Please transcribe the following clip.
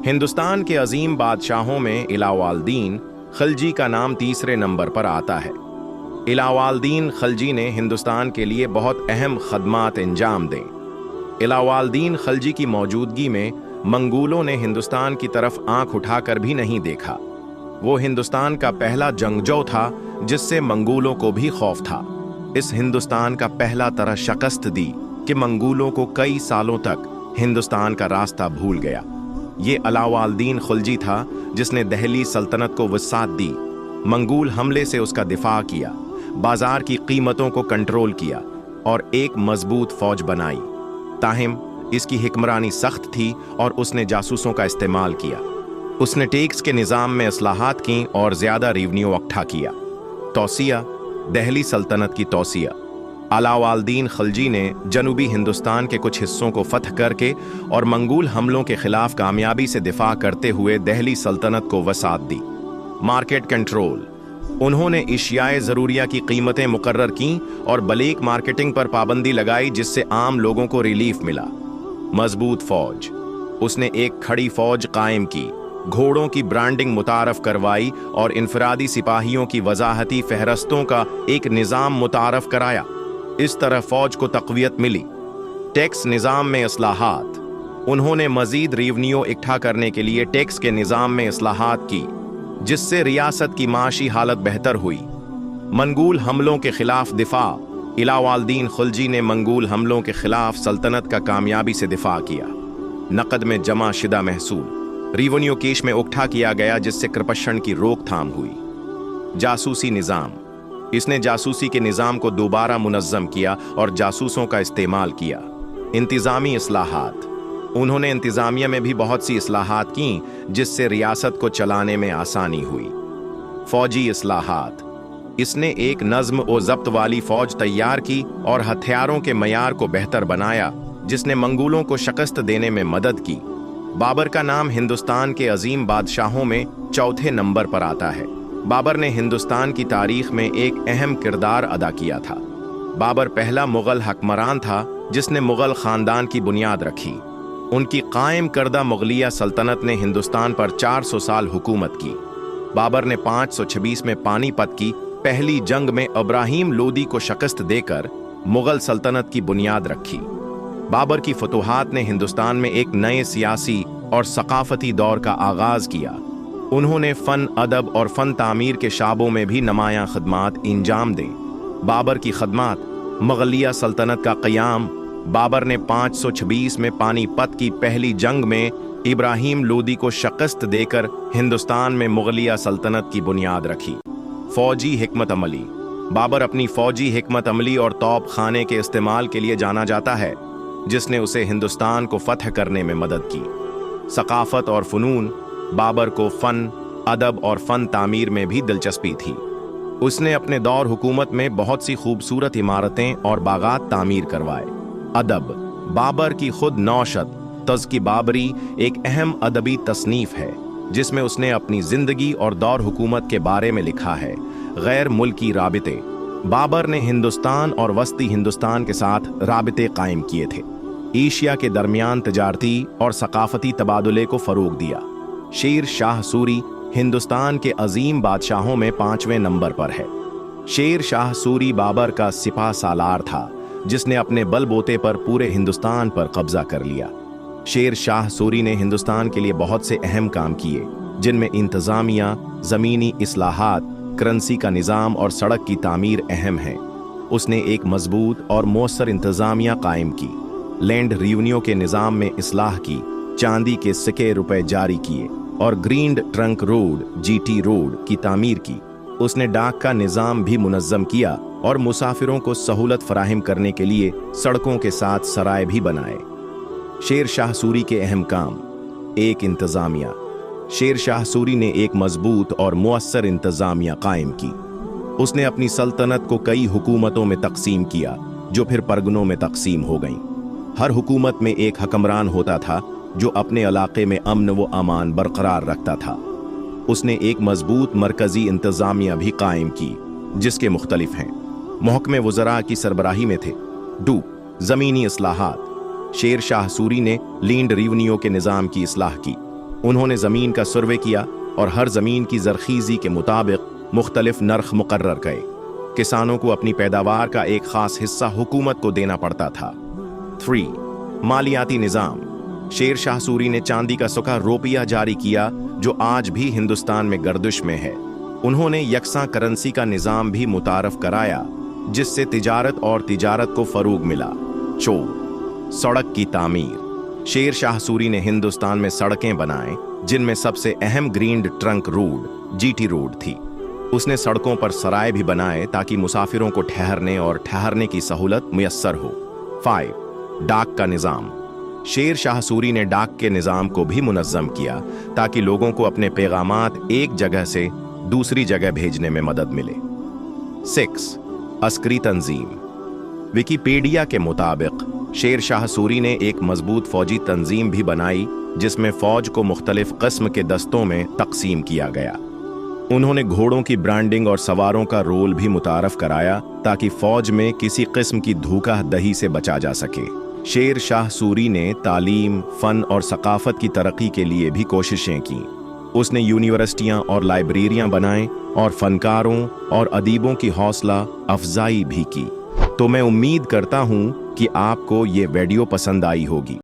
हिंदुस्तान के अजीम बादशाहों में इलावाल्दीन खिलजी का नाम तीसरे नंबर पर आता है। इलावाल्दीन खिलजी ने हिंदुस्तान के लिए बहुत अहम खदमात अंजाम दें। इलावाल्दीन खिलजी की मौजूदगी में मंगोलों ने हिंदुस्तान की तरफ आंख उठाकर भी नहीं देखा। वो हिंदुस्तान का पहला जंगजू था जिससे मंगोलों को भी खौफ था। इस हिंदुस्तान का पहला तरह शिकस्त दी कि मंगोलों को कई सालों तक हिंदुस्तान का रास्ता भूल गया। ये अलावाल्दीन खिलजी था जिसने दिल्ली सल्तनत को वसात दी, मंगोल हमले से उसका दिफा किया, बाजार की कीमतों को कंट्रोल किया और एक मजबूत फौज बनाई। ताहिम इसकी हिक्मरानी सख्त थी और उसने जासूसों का इस्तेमाल किया। उसने टैक्स के निज़ाम में इस्लाहात की और ज़्यादा रेवन्यू इकट्ठा किया। तौसिया, दिल्ली सल्तनत की तौसिया। अलावाल्दीन खिलजी ने जनूबी हिंदुस्तान के कुछ हिस्सों को फतह करके और मंगोल हमलों के खिलाफ कामयाबी से दिफा करते हुए दिल्ली सल्तनत को वसात दी। Market control. उन्होंने एशियाए ज़रूरिया की कीमतें मुकर्रर की और ब्लैक मार्केटिंग पर पाबंदी लगाई, जिससे आम लोगों को रिलीफ मिला। मजबूत फौज। उसने एक खड़ी फौज कायम की, घोड़ों की ब्रांडिंग मुतारफ करवाई और इनफरादी सिपाहियों की वजाहती फहरस्तों का एक निज़ाम मुतारफ कराया। इस तरह फौज को तक़वियत मिली। टैक्स निज़ाम में इस्लाहात। उन्होंने मज़ीद रेवन्यू इकट्ठा करने के लिए टैक्स के निज़ाम में इस्लाहात की, जिससे रियासत की माशी हालत बेहतर हुई। मंगोल हमलों के खिलाफ दिफा। इलावाल्दीन खिलजी ने मंगोल हमलों के खिलाफ सल्तनत का कामयाबी से दिफा किया। नकद में जमा शुदा महसूल रेवन्यू कैश में इकट्ठा किया गया, जिससे करप्शन की रोकथाम हुई। जासूसी निज़ाम। इसने जासूसी के निज़ाम को दोबारा मुनज़्ज़म किया और जासूसों का इस्तेमाल किया। इंतज़ामी इस्लाहात। उन्होंने इंतज़ामिया में भी बहुत सी इस्लाहात की, जिससे रियासत को चलाने में आसानी हुई। फौजी इस्लाहात। इसने एक नज़्म व ज़ब्त वाली फ़ौज तैयार की और हथियारों के मयार को बेहतर बनाया, जिसने मंगोलों को शिकस्त देने में मदद की। बाबर का नाम हिंदुस्तान के अजीम बादशाहों में चौथे नंबर पर आता है। बाबर ने हिंदुस्तान की तारीख में एक अहम किरदार अदा किया था। बाबर पहला मुग़ल हुक्मरान था जिसने मुग़ल ख़ानदान की बुनियाद रखी। उनकी कायम करदा मुग़लिया सल्तनत ने हिंदुस्तान पर 400 साल हुकूमत की। बाबर ने 526 में पानीपत की पहली जंग में इब्राहिम लोदी को शिकस्त देकर मुग़ल सल्तनत की बुनियाद रखी। बाबर की फतूहात ने हिंदुस्तान में एक नए सियासी और सकाफती दौर का आगाज़ किया। उन्होंने फ़न, अदब और फ़न तामीर के शाबों में भी नमायां खदमात इंजाम दी। बाबर की खदमात। मुग़लिया सल्तनत का क़याम। बाबर ने 526 में पानीपत की पहली जंग में इब्राहिम लोदी को शिकस्त देकर हिंदुस्तान में मुग़लिया सल्तनत की बुनियाद रखी। फ़ौजी हिकमत अमली। बाबर अपनी फ़ौजी हिकमत अमली और तोप खाने के इस्तेमाल के लिए जाना जाता है, जिसने उसे हिंदुस्तान को फतह करने में मदद की। सकाफत और फ़नून। बाबर को फ़न, अदब और फ़न तामीर में भी दिलचस्पी थी। उसने अपने दौर हुकूमत में बहुत सी खूबसूरत इमारतें और बागात तामीर करवाए। अदब। बाबर की खुद नौशत तज़्की बाबरी एक अहम अदबी तसनीफ़ है, जिसमें उसने अपनी ज़िंदगी और दौर हुकूमत के बारे में लिखा है। गैर मुल्की राबिते। बाबर ने हिंदुस्तान और वस्ती हिंदुस्तान के साथ राबिते कायम किए थे। एशिया के दरमियान तजारती और सकाफती तबादुले को फ़रोग दिया। शेर शाह सूरी हिंदुस्तान के अजीम बादशाहों में 5वें नंबर पर है। शेर शाह सूरी बाबर का सिपा सालार था, जिसने अपने बलबोते पर पूरे हिंदुस्तान पर कब्जा कर लिया। शेर शाह सूरी ने हिंदुस्तान के लिए बहुत से अहम काम किए, जिनमें इंतज़ामिया, ज़मीनी इस्लाहात, करंसी का निज़ाम और सड़क की तामीर अहम है। उसने एक मजबूत और मौसर इंतज़ामिया कायम की, लैंड रेवन्यू के निज़ाम में इस्लाह की, चांदी के सिक्के रुपए जारी किए और green trunk road (GT road) की तामीर की। उसने डाक का निज़ाम भी मुनज़्ज़म किया और मुसाफिरों को सहूलत फराहम करने के लिए सड़कों के साथ सराय भी बनाए। शेर शाह सूरी के अहम काम। एक इंतज़ामिया। शेर शाह सूरी ने एक मजबूत और मुअस्सर इंतज़ामिया कायम की। उसने अपनी सल्तनत को कई हुकूमतों में तकसीम किया, जो फिर परगनों में तकसीम हो गईं। हर हुकूमत में एक हुक्मरान होता था जो अपने इलाके में अमन व अमान बरकरार रखता था। उसने एक मजबूत मरकज़ी इंतज़ामिया भी कायम की, जिसके मुख्तलिफ हैं। महकमे वज़रा की सरबराही में थे। ज़मीनी इस्लाहात। शेर शाह सूरी ने लैंड रेवन्यू के निज़ाम की इस्लाह की। उन्होंने ज़मीन का सर्वे किया और हर ज़मीन की ज़रख़ीज़ी के मुताबिक मुख्तलिफ नर्ख मुकर्रर गए। किसानों को अपनी पैदावार का एक ख़ास हिस्सा हुकूमत को देना पड़ता था। 3. मालियाती निज़ाम। शेर शाह सूरी ने चांदी का सुखा रुपया जारी किया जो आज भी हिंदुस्तान में गर्दिश में है। उन्होंने यकसा करेंसी का निज़ाम भी मुतारफ कराया जिससे तिजारत और तिजारत को फ़रोग मिला। 4. सड़क की तामीर। शेर शाह सूरी ने हिंदुस्तान में सड़कें बनाए जिनमें सबसे अहम green trunk road GT road थी। उसने सड़कों पर सराय भी बनाए ताकि मुसाफिरों को ठहरने की सहूलत मुयस्सर हो। 5. डाक का निज़ाम। शेर शाह सूरी ने डाक के निज़ाम को भी मुनज़्ज़म किया ताकि लोगों को अपने पैगामात एक जगह से दूसरी जगह भेजने में मदद मिले। 6. अस्करी तंजीम। विकिपीडिया के मुताबिक शेर शाह सूरी ने एक मजबूत फौजी तंजीम भी बनाई जिसमें फौज को मुख्तलिफ किस्म के दस्तों में तकसीम किया गया। उन्होंने घोड़ों की ब्रांडिंग और सवारों का रोल भी मुतारफ कराया ताकि फौज में किसी किस्म की धोखाधड़ी से बचा जा सके। शेर शाह सूरी ने तालीम, फ़न और सकाफत की तरक्की के लिए भी कोशिशें की। उसने यूनिवर्सिटियां और लाइब्रेरियां बनाएं और फनकारों और अदीबों की हौसला अफजाई भी की। तो मैं उम्मीद करता हूं कि आपको ये वीडियो पसंद आई होगी।